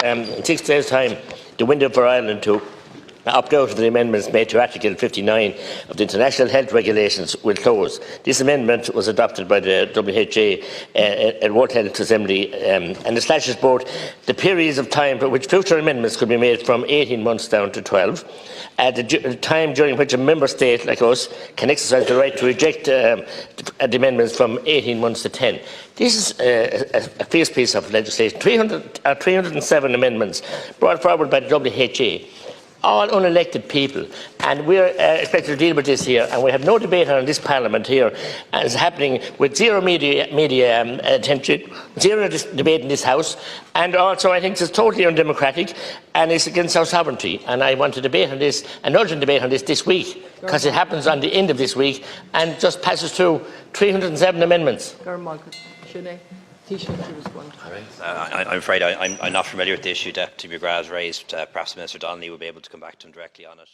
In 6 days' time, the window for Ireland to opt out of the amendments made to Article 59 of the International Health Regulations will close. This amendment was adopted by the WHO at World Health Assembly and it slashes both the periods of time for which future amendments could be made from 18 months down to 12, the time during which a member state like us can exercise the right to reject the amendments from 18 months to 10. This is a fierce piece of legislation. 307 amendments brought forward by the WHO, all unelected people, and we're expected to deal with this here, and we have no debate on this Parliament here, and it's happening with zero media attention, zero debate in this House, and also I think it's totally undemocratic, and it's against our sovereignty, and I want to debate on this, an urgent debate on this week, because it happens on the end of this week, and just passes through 307 amendments. I'm afraid I'm not familiar with the issue Deputy McGrath has raised. Perhaps Minister Donnelly will be able to come back to him directly on it.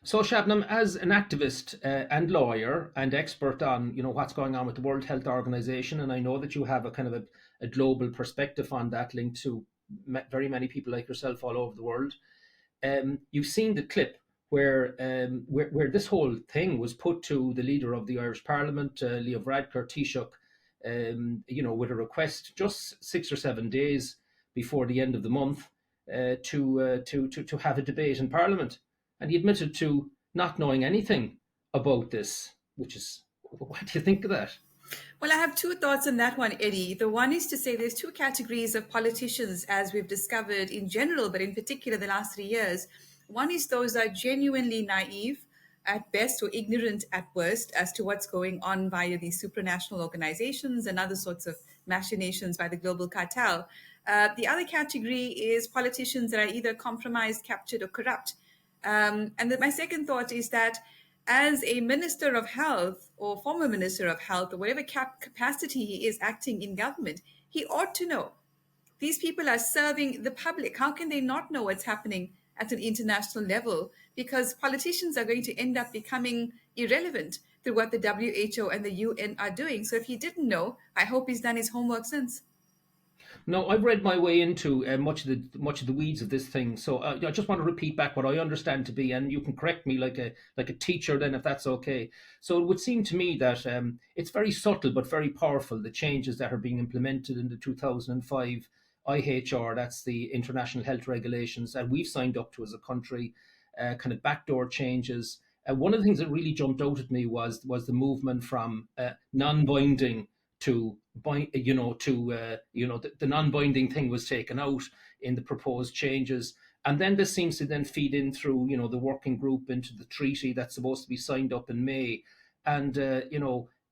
So, Shabnam, as an activist and lawyer and expert on what's going on with the World Health Organization, and I know that you have a kind of a global perspective on that, linked to very many people like yourself all over the world, you've seen the clip where this whole thing was put to the leader of the Irish Parliament, Leo Varadkar Taoiseach, with a request just 6 or 7 days before the end of the month to have a debate in Parliament. And he admitted to not knowing anything about this, which is, what do you think of that? Well, I have two thoughts on that one, Eddie. The one is to say there's two categories of politicians, as we've discovered in general, but in particular the last 3 years. One is those that are genuinely naive at best or ignorant at worst as to what's going on via these supranational organizations and other sorts of machinations by the global cartel. The other category is politicians that are either compromised, captured, or corrupt. My second thought is that as a Minister of Health or former Minister of Health or whatever capacity he is acting in government, he ought to know. These people are serving the public. How can they not know what's happening at an international level? Because politicians are going to end up becoming irrelevant through what the WHO and the UN are doing. So if he didn't know, I hope he's done his homework since. No, I've read my way into much of the weeds of this thing. So I just want to repeat back what I understand to be, and you can correct me like a teacher then, if that's okay. So it would seem to me that it's very subtle but very powerful, the changes that are being implemented in the 2005 IHR, that's the International Health Regulations, that we've signed up to as a country, kind of backdoor changes. One of the things that really jumped out at me was the movement from non-binding to the non-binding thing was taken out in the proposed changes, and then this seems to then feed in through the working group into the treaty that's supposed to be signed up in May, and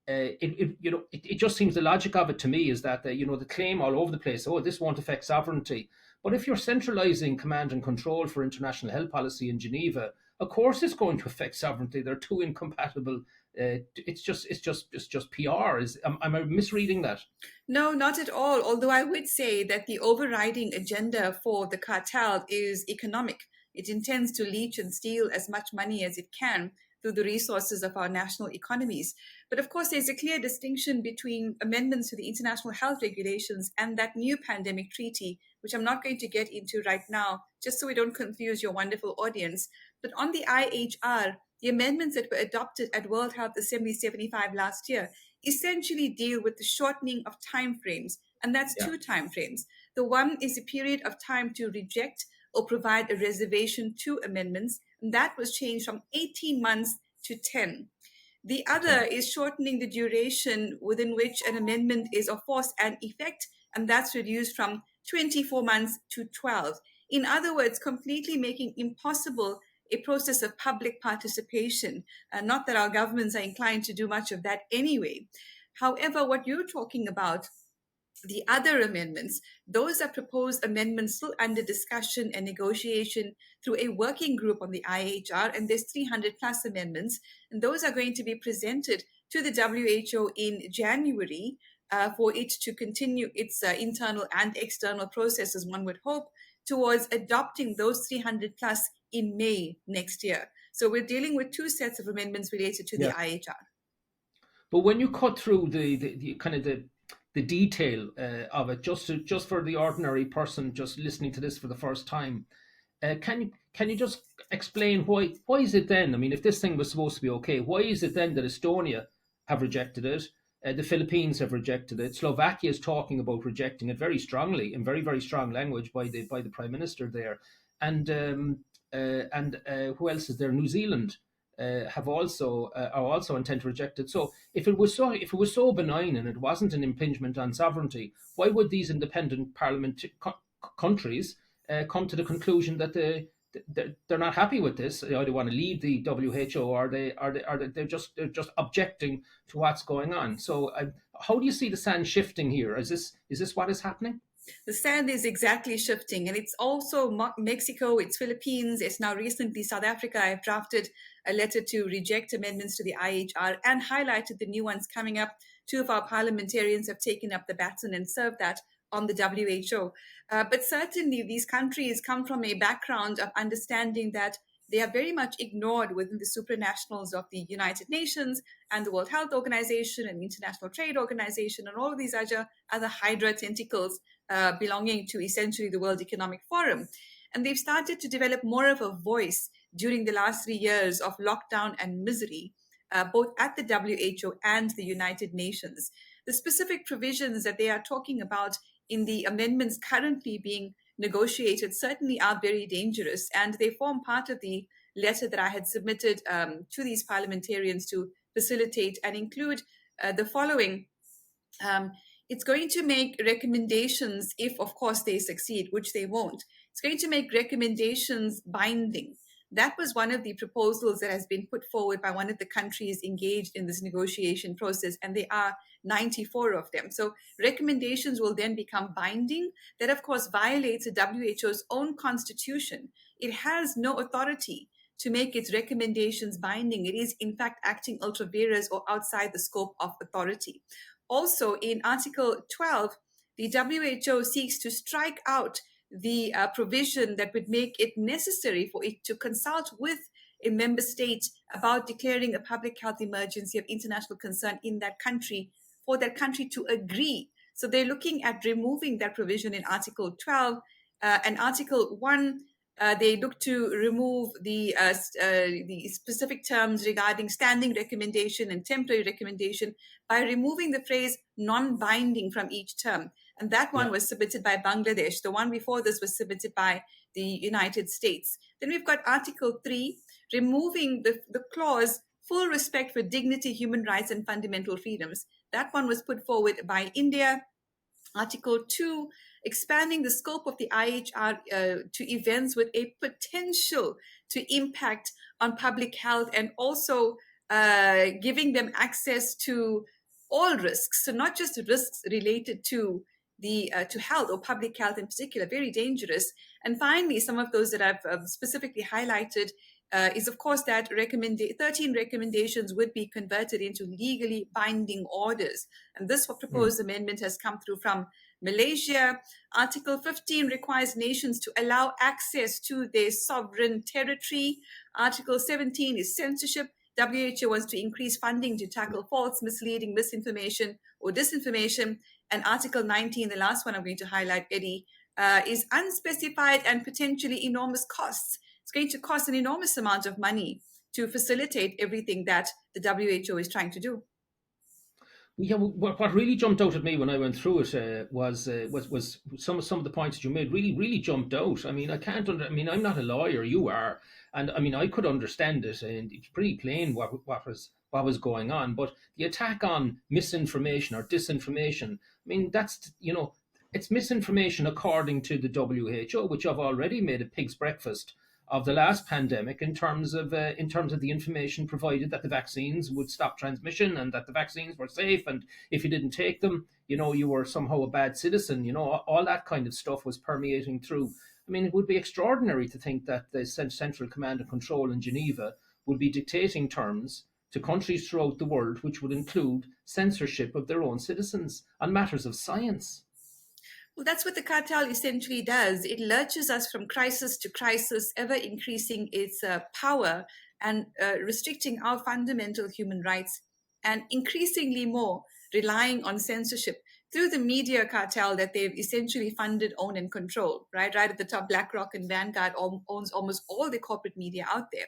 it just seems the logic of it to me is that the claim all over the place, oh, this won't affect sovereignty, but if you're centralising command and control for international health policy in Geneva, of course it's going to affect sovereignty. They're too incompatible. It's just PR. Am I misreading that? No, not at all. Although I would say that the overriding agenda for the cartel is economic. It intends to leech and steal as much money as it can through the resources of our national economies. But of course, there's a clear distinction between amendments to the international health regulations and that new pandemic treaty, which I'm not going to get into right now, just so we don't confuse your wonderful audience. But on the IHR, the amendments that were adopted at World Health Assembly 75 last year essentially deal with the shortening of timeframes, and that's two timeframes. The one is a period of time to reject or provide a reservation to amendments, and that was changed from 18 months to 10. The other is shortening the duration within which an amendment is of force and effect, and that's reduced from 24 months to 12. In other words, completely making impossible a process of public participation. Not that our governments are inclined to do much of that anyway. However, what you're talking about, the other amendments, those are proposed amendments still under discussion and negotiation through a working group on the IHR, and there's 300 plus amendments, and those are going to be presented to the WHO in January for it to continue its internal and external processes, one would hope, towards adopting those 300 plus in May next year. So we're dealing with two sets of amendments related to the IHR. But when you cut through the kind of the the detail of it, just for the ordinary person just listening to this for the first time. Can you just explain why is it then? I mean, if this thing was supposed to be okay, why is it then that Estonia have rejected it? The Philippines have rejected it. Slovakia is talking about rejecting it very strongly, in very very strong language by the Prime Minister there, and who else is there? New Zealand have also are also intent to reject it. So if it was so benign and it wasn't an impingement on sovereignty, why would these independent countries come to the conclusion that they're not happy with this? They either want to leave the WHO, or they're just objecting to what's going on. So how do you see the sand shifting here? Is this what is happening? The sand is exactly shifting, and it's also Mexico, it's Philippines, it's now recently South Africa. I've drafted a letter to reject amendments to the IHR and highlighted the new ones coming up. 2 of our parliamentarians have taken up the baton and served that on the WHO. But certainly these countries come from a background of understanding that they are very much ignored within the supranationals of the United Nations and the World Health Organization and the International Trade Organization and all of these other hydra tentacles belonging to essentially the World Economic Forum. And they've started to develop more of a voice during the last 3 years of lockdown and misery, both at the WHO and the United Nations. The specific provisions that they are talking about in the amendments currently being negotiated certainly are very dangerous, and they form part of the letter that I had submitted to these parliamentarians to facilitate and include the following. It's going to make recommendations if, of course, they succeed, which they won't. It's going to make recommendations binding. That was one of the proposals that has been put forward by one of the countries engaged in this negotiation process, and there are 94 of them. So recommendations will then become binding. That, of course, violates the WHO's own constitution. It has no authority to make its recommendations binding. It is, in fact, acting ultra vires or outside the scope of authority. Also, in Article 12, the WHO seeks to strike out the provision that would make it necessary for it to consult with a member state about declaring a public health emergency of international concern in that country, for that country to agree. So they're looking at removing that provision in Article 12 and Article 1. They look to remove the specific terms regarding standing recommendation and temporary recommendation by removing the phrase non-binding from each term. And that one was submitted by Bangladesh. The one before this was submitted by the United States. Then we've got Article 3, removing the clause, full respect for dignity, human rights, and fundamental freedoms. That one was put forward by India. Article 2, expanding the scope of the IHR to events with a potential to impact on public health, and also giving them access to all risks. So not just risks related to to health or public health in particular, very dangerous. And finally, some of those that I've specifically highlighted is, of course, that 13 recommendations would be converted into legally binding orders. And this proposed amendment has come through from Malaysia. Article 15 requires nations to allow access to their sovereign territory. Article 17 is censorship. WHO wants to increase funding to tackle false, misleading, misinformation, or disinformation. And Article 19, the last one I'm going to highlight, Eddie, is unspecified and potentially enormous costs. It's going to cost an enormous amount of money to facilitate everything that the WHO is trying to do. Yeah, what really jumped out at me when I went through it was some of the points that you made really jumped out. I mean, I'm not a lawyer, you are, and I mean I could understand it, and it's pretty plain what was going on. But the attack on misinformation or disinformation, I mean, that's it's misinformation according to the WHO, which have already made a pig's breakfast of the last pandemic in terms of the information provided that the vaccines would stop transmission and that the vaccines were safe, and if you didn't take them, you were somehow a bad citizen. All that kind of stuff was permeating through. I mean, it would be extraordinary to think that the Central Command and Control in Geneva would be dictating terms to countries throughout the world, which would include censorship of their own citizens on matters of science. Well, that's what the cartel essentially does. It lurches us from crisis to crisis, ever increasing its power and restricting our fundamental human rights, and increasingly more relying on censorship through the media cartel that they've essentially funded, own, and control, right? Right at the top, BlackRock and Vanguard owns almost all the corporate media out there.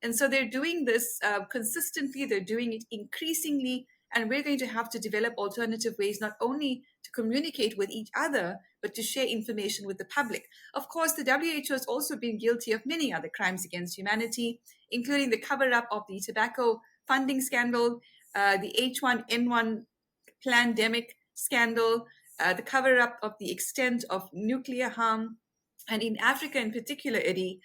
And so they're doing this consistently, they're doing it increasingly, and we're going to have to develop alternative ways not only to communicate with each other, but to share information with the public. Of course, the WHO has also been guilty of many other crimes against humanity, including the cover-up of the tobacco funding scandal, the H1N1 pandemic scandal, the cover-up of the extent of nuclear harm, and in Africa in particular, Eddie,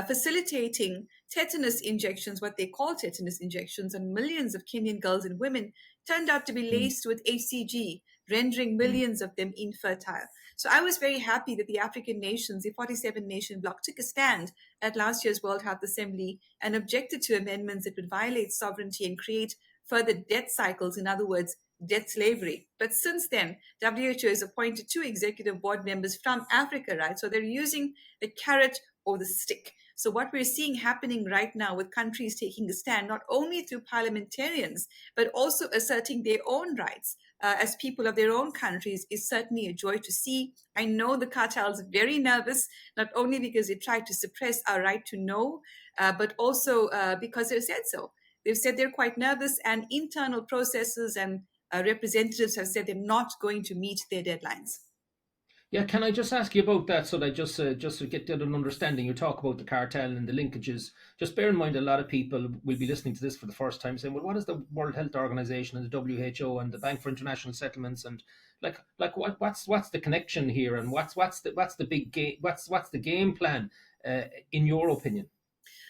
facilitating tetanus injections, what they call tetanus injections, on millions of Kenyan girls and women turned out to be laced with HCG, rendering millions of them infertile. So I was very happy that the African nations, the 47-nation bloc, took a stand at last year's World Health Assembly and objected to amendments that would violate sovereignty and create further death cycles, in other words, death slavery. But since then, WHO has appointed 2 executive board members from Africa, right? So they're using the carrot or the stick. So what we're seeing happening right now with countries taking a stand, not only through parliamentarians, but also asserting their own rights as people of their own countries, is certainly a joy to see. I know the cartels are very nervous, not only because they try to suppress our right to know, but also because they've said so. They've said they're quite nervous, and internal processes and representatives have said they're not going to meet their deadlines. Yeah, can I just ask you about that so that just to get an understanding? You talk about the cartel and the linkages. Just bear in mind a lot of people will be listening to this for the first time, saying, "Well, what is the World Health Organization and the WHO and the Bank for International Settlements and what's the connection here, and what's the big game? What's the game plan in your opinion?"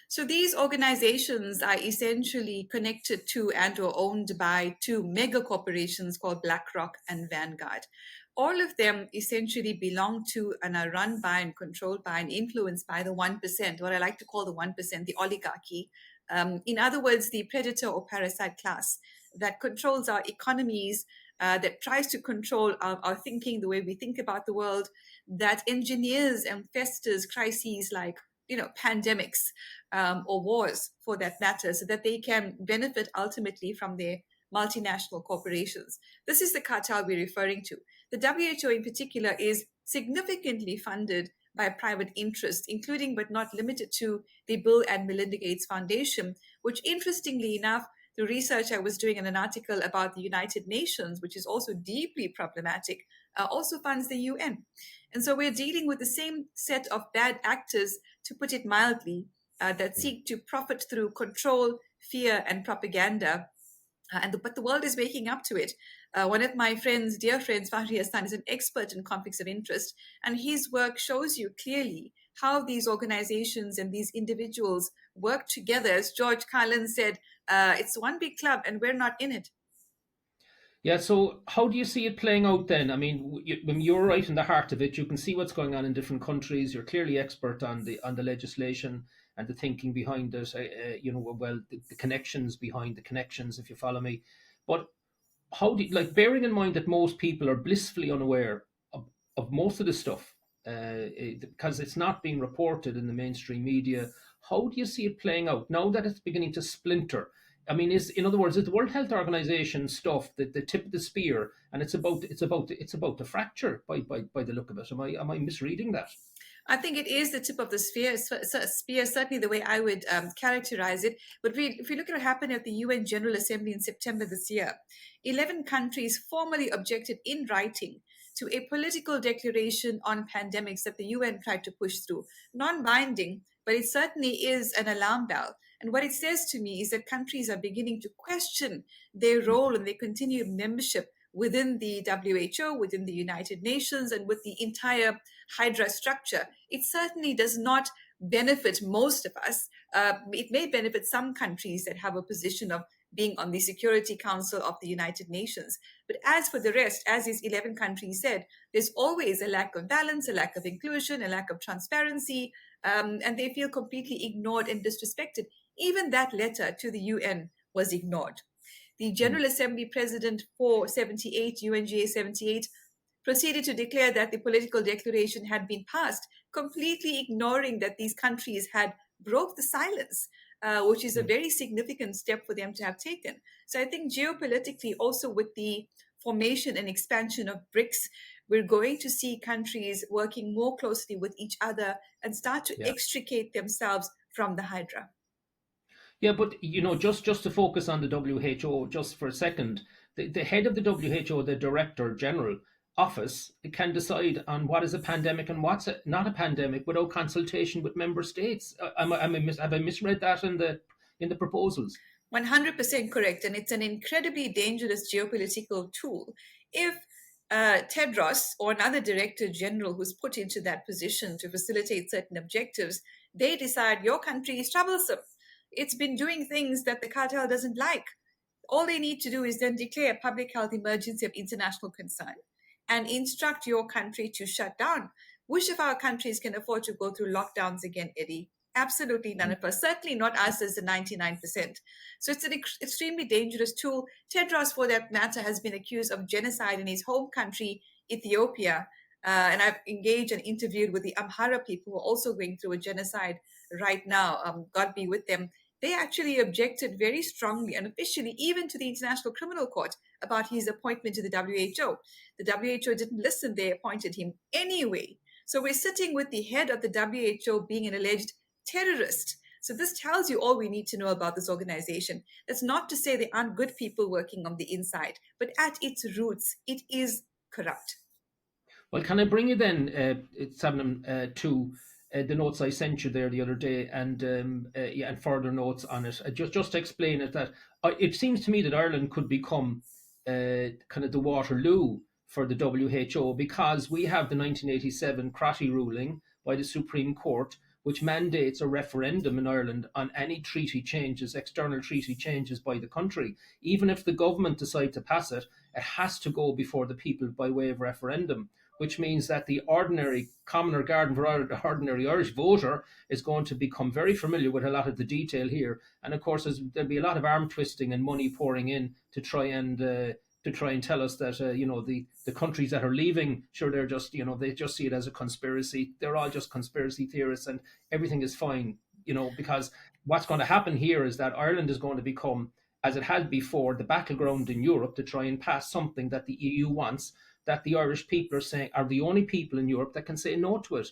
So these organizations are essentially connected to and or owned by 2 mega corporations called BlackRock and Vanguard. All of them essentially belong to and are run by and controlled by and influenced by the 1%, what I like to call the 1%, the oligarchy. In other words, the predator or parasite class that controls our economies, that tries to control our thinking, the way we think about the world, that engineers and festers crises like pandemics or wars, for that matter, so that they can benefit ultimately from their multinational corporations. This is the cartel we're referring to. The WHO in particular is significantly funded by private interests, including but not limited to the Bill and Melinda Gates Foundation, which, interestingly enough, the research I was doing in an article about the United Nations, which is also deeply problematic, also funds the UN. And so we're dealing with the same set of bad actors, to put it mildly, that seek to profit through control, fear, and propaganda. But the world is waking up to it. One of my friends, dear friends, Fahri Hassan, is an expert in conflicts of interest, and his work shows you clearly how these organizations and these individuals work together. As George Carlin said, it's one big club and we're not in it. Yeah, so how do you see it playing out then? I mean, when you're right in the heart of it, you can see what's going on in different countries. You're clearly expert on the legislation and the thinking behind it. The connections behind the connections, if you follow me. But how do you, bearing in mind that most people are blissfully unaware of most of this stuff, because it's not being reported in the mainstream media. How do you see it playing out now that it's beginning to splinter? I mean, in other words, is the World Health Organization stuff the tip of the spear, and it's about to fracture by the look of it? Am I misreading that? I think it is the tip of the spear, certainly the way I would characterize it. But if we look at what happened at the UN General Assembly in September this year, 11 countries formally objected in writing to a political declaration on pandemics that the UN tried to push through. Non-binding, but it certainly is an alarm bell. And what it says to me is that countries are beginning to question their role and their continued membership within the WHO, within the United Nations, and with the entire Hydra structure. It certainly does not benefit most of us. It may benefit some countries that have a position of being on the Security Council of the United Nations. But as for the rest, as these 11 countries said, there's always a lack of balance, a lack of inclusion, a lack of transparency, and they feel completely ignored and disrespected. Even that letter to the UN was ignored. The General Assembly President for 78, UNGA 78, proceeded to declare that the political declaration had been passed, completely ignoring that these countries had broke the silence, which is a very significant step for them to have taken. So I think geopolitically, also with the formation and expansion of BRICS, we're going to see countries working more closely with each other and start to Yeah. extricate themselves from the Hydra. Yeah, but just to focus on the WHO just for a second, the head of the WHO, the Director General office, can decide on what is a pandemic and what's not a pandemic without consultation with member states. Have I misread that in the proposals? 100% correct. And it's an incredibly dangerous geopolitical tool. If Tedros or another director general who's put into that position to facilitate certain objectives, they decide your country is troublesome. It's been doing things that the cartel doesn't like. All they need to do is then declare a public health emergency of international concern and instruct your country to shut down. Which of our countries can afford to go through lockdowns again, Eddie? Absolutely none of us. Certainly not us as the 99%. So it's an extremely dangerous tool. Tedros, for that matter, has been accused of genocide in his home country, Ethiopia. And I've engaged and interviewed with the Amhara people who are also going through a genocide right now. God be with them. They actually objected very strongly and officially, even to the International Criminal Court, about his appointment to the WHO. The WHO didn't listen. They appointed him anyway. So we're sitting with the head of the WHO being an alleged terrorist. So this tells you all we need to know about this organization. That's not to say there aren't good people working on the inside, but at its roots, it is corrupt. Well, can I bring you then, Shabnam, to the notes I sent you there the other day, and and further notes on it. Just to explain it, that it seems to me that Ireland could become kind of the Waterloo for the WHO, because we have the 1987 Crotty ruling by the Supreme Court, which mandates a referendum in Ireland on any treaty changes, external treaty changes by the country. Even if the government decide to pass it, it has to go before the people by way of referendum, which means that the ordinary commoner garden variety, ordinary Irish voter is going to become very familiar with a lot of the detail here. And of course, there'll be a lot of arm twisting and money pouring in to try and tell us that the countries that are leaving, sure, they're just they just see it as a conspiracy. They're all just conspiracy theorists, and everything is fine. Because what's going to happen here is that Ireland is going to become, as it had before, the battleground in Europe to try and pass something that the EU wants, that the Irish people are the only people in Europe that can say no to it.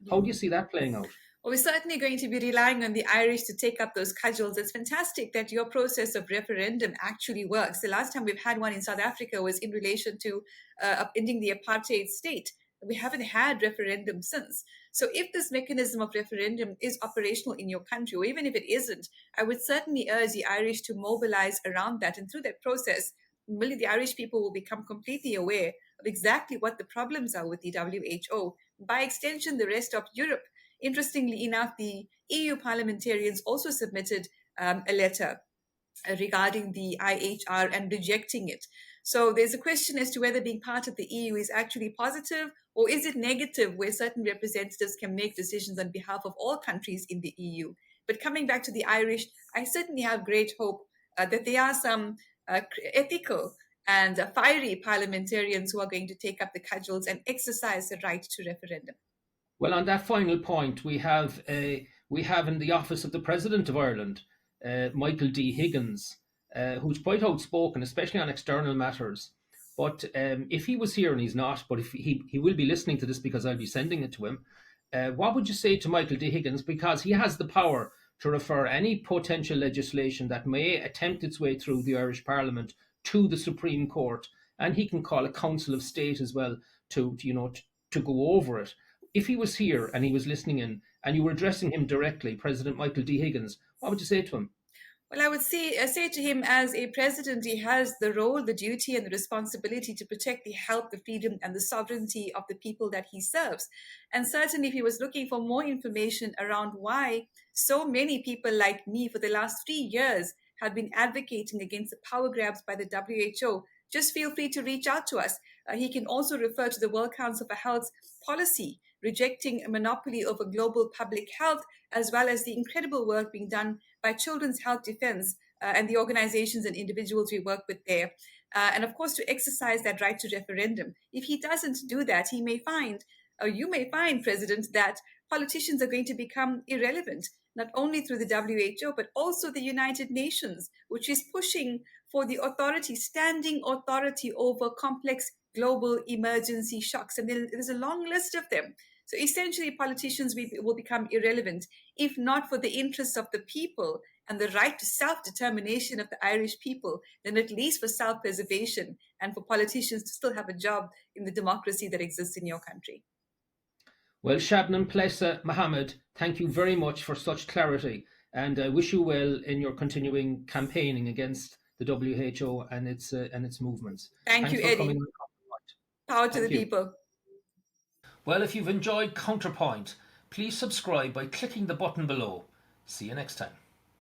How do you see that playing out? Well, we're certainly going to be relying on the Irish to take up those cudgels. It's fantastic that your process of referendum actually works. The last time we've had one in South Africa was in relation to ending the apartheid state. We haven't had referendum since. So if this mechanism of referendum is operational in your country, or even if it isn't, I would certainly urge the Irish to mobilize around that. And through that process, really the Irish people will become completely aware of exactly what the problems are with the WHO. By extension, the rest of Europe. Interestingly enough, the EU parliamentarians also submitted a letter regarding the IHR and rejecting it. So there's a question as to whether being part of the EU is actually positive, or is it negative, where certain representatives can make decisions on behalf of all countries in the EU. But coming back to the Irish, I certainly have great hope that there are some ethical and fiery parliamentarians who are going to take up the cudgels and exercise the right to referendum. Well, on that final point, we have in the office of the President of Ireland, Michael D. Higgins, who's quite outspoken, especially on external matters. But if he was here, and he's not, but if he will be listening to this because I'll be sending it to him, what would you say to Michael D. Higgins? Because he has the power to refer any potential legislation that may attempt its way through the Irish Parliament to the Supreme Court, and he can call a Council of State as well to go over it. If he was here and he was listening in, and you were addressing him directly, President Michael D. Higgins, what would you say to him? Well, I would say to him, as a president, he has the role, the duty, and the responsibility to protect the health, the freedom, and the sovereignty of the people that he serves. And certainly, if he was looking for more information around why so many people like me for the last 3 years have been advocating against the power grabs by the WHO, just feel free to reach out to us. He can also refer to the World Council for Health's policy, rejecting a monopoly over global public health, as well as the incredible work being done by Children's Health Defense and the organizations and individuals we work with there. And of course, to exercise that right to referendum. If he doesn't do that, you may find, President, that politicians are going to become irrelevant, not only through the WHO, but also the United Nations, which is pushing for the authority, standing authority over complex global emergency shocks. And there's a long list of them. So essentially, politicians will become irrelevant if not for the interests of the people and the right to self-determination of the Irish people, then at least for self-preservation and for politicians to still have a job in the democracy that exists in your country. Well, Shabnam Palesa Mohamed, thank you very much for such clarity, and I wish you well in your continuing campaigning against the WHO and its movements. Thank you, Thanks for Eddie. coming on Counterpoint. Power to Thank the you. people. Well, if you've enjoyed Counterpoint, please subscribe by clicking the button below. See you next time.